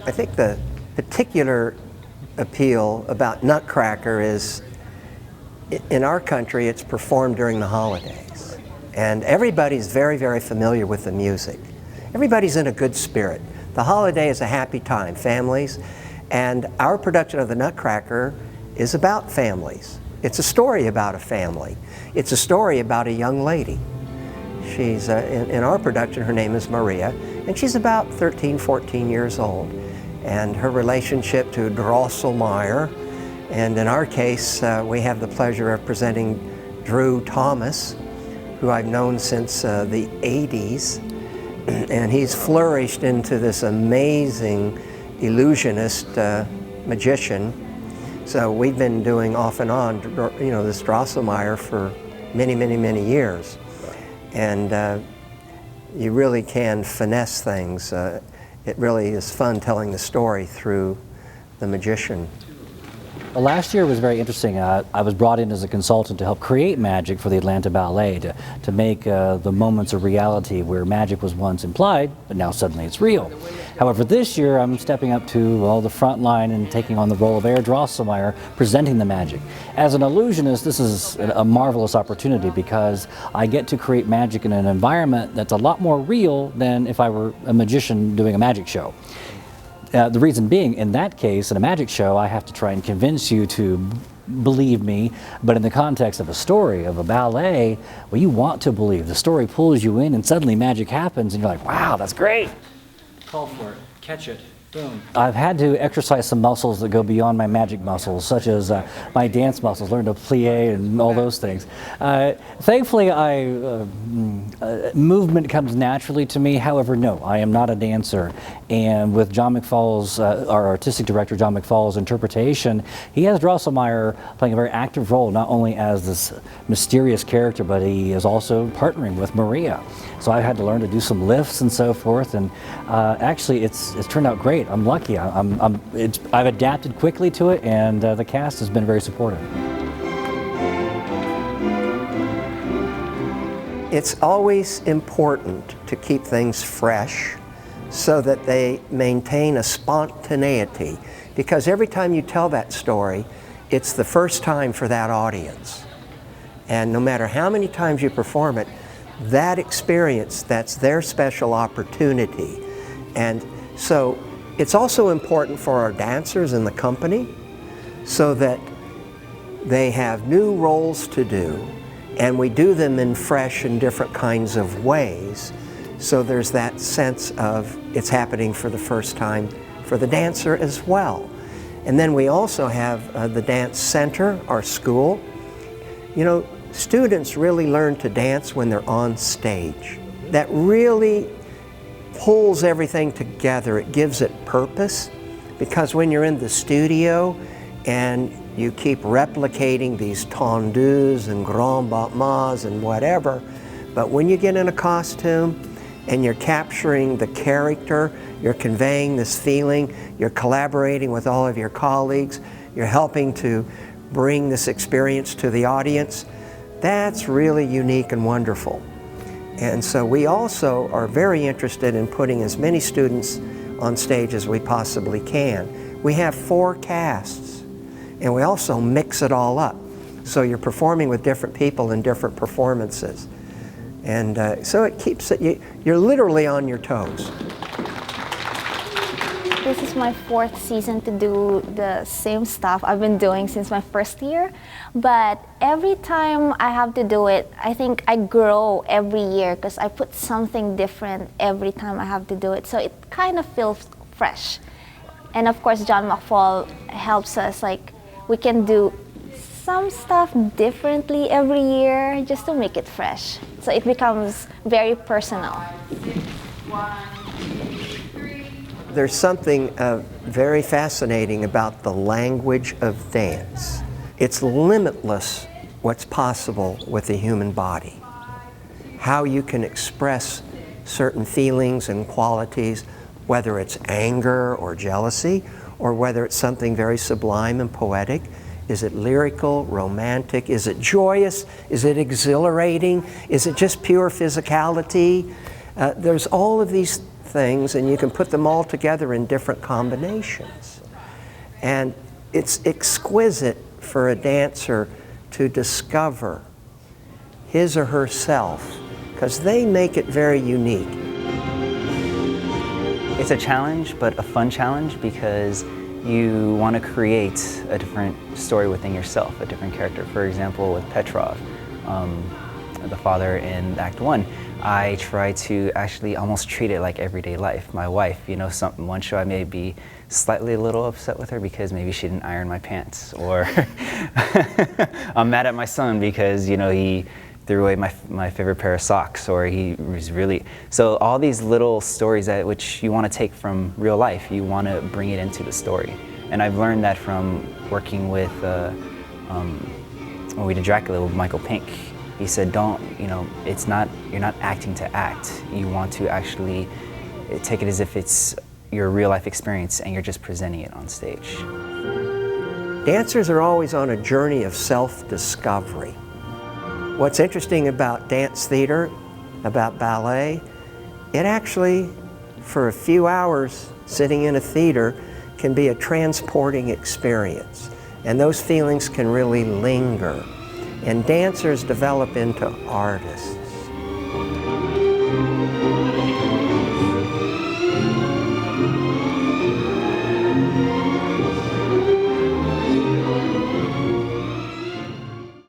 I think the particular appeal about Nutcracker is, in our country, it's performed during the holidays. And everybody's very, very familiar with the music. Everybody's in a good spirit. The holiday is a happy time, families. And our production of the Nutcracker is about families. It's a story about a family. It's a story about a young lady. She's, in our production, her name is Maria, and she's about 13, 14 years old. And her relationship to Drosselmeyer, and in our case, we have the pleasure of presenting Drew Thomas, who I've known since the 80s, and he's flourished into this amazing illusionist magician. So we've been doing off and on, you know, this Drosselmeyer for many, many, many years. And you really can finesse things. It really is fun telling the story through the magician. Well, last year was very interesting. I was brought in as a consultant to help create magic for the Atlanta Ballet, to make the moments a reality where magic was once implied, but now suddenly it's real. However, this year I'm stepping up to the front line and taking on the role of Herr Drosselmeyer, presenting the magic. As an illusionist, this is a marvelous opportunity because I get to create magic in an environment that's a lot more real than if I were a magician doing a magic show. The reason being, in that case, in a magic show, I have to try and convince you to believe me, but in the context of a story, of a ballet, well, you want to believe. The story pulls you in and suddenly magic happens and you're like, wow, that's great. Call for it, catch it, boom. I've had to exercise some muscles that go beyond my magic muscles, such as my dance muscles, learn to plie and all those things. Thankfully, movement comes naturally to me. However, no, I am not a dancer. And with John McFall's, our artistic director, John McFall's interpretation, he has Drosselmeyer playing a very active role, not only as this mysterious character, but he is also partnering with Maria. So I had to learn to do some lifts and so forth, and actually it's turned out great. I'm lucky. I've adapted quickly to it, and the cast has been very supportive. It's always important to keep things fresh so that they maintain a spontaneity, because every time you tell that story, it's the first time for that audience. And no matter how many times you perform it, that experience, that's their special opportunity. And so it's also important for our dancers in the company so that they have new roles to do, and we do them in fresh and different kinds of ways. So there's that sense of it's happening for the first time for the dancer as well. And then we also have the dance center, our school. You know, students really learn to dance when they're on stage. That really pulls everything together. It gives it purpose, because when you're in the studio and you keep replicating these tendus and grand battements and whatever, but when you get in a costume and you're capturing the character, you're conveying this feeling, you're collaborating with all of your colleagues, you're helping to bring this experience to the audience, that's really unique and wonderful. And so we also are very interested in putting as many students on stage as we possibly can. We have 4 casts, and we also mix it all up. So you're performing with different people in different performances. And so it keeps it, you're literally on your toes. This is my 4th season to do the same stuff I've been doing since my first year. But every time I have to do it, I think I grow every year because I put something different every time I have to do it. So it kind of feels fresh. And of course, John McFall helps us, like we can do some stuff differently every year just to make it fresh. So it becomes very personal. 1, 2, 3. There's something very fascinating about the language of dance. It's limitless what's possible with the human body, how you can express certain feelings and qualities, whether it's anger or jealousy, or whether it's something very sublime and poetic. Is it lyrical, romantic? Is it joyous? Is it exhilarating? Is it just pure physicality? There's all of these things, and you can put them all together in different combinations. And it's exquisite for a dancer to discover his or herself, because they make it very unique. It's a challenge, but a fun challenge, because you want to create a different story within yourself, a different character. For example, with Petrov, the father in Act 1, I try to actually almost treat it like everyday life. My wife, you know, one show I may be slightly a little upset with her because maybe she didn't iron my pants, or I'm mad at my son because, you know, he threw away my favorite pair of socks, or he was really... So all these little stories that which you want to take from real life, you want to bring it into the story. And I've learned that from working with, when we did Dracula with Michael Pink. He said, don't, you know, it's not, you're not acting to act. You want to actually take it as if it's your real life experience and you're just presenting it on stage. Dancers are always on a journey of self-discovery. What's interesting about dance theater, about ballet, it actually, for a few hours sitting in a theater, can be a transporting experience. And those feelings can really linger. And dancers develop into artists.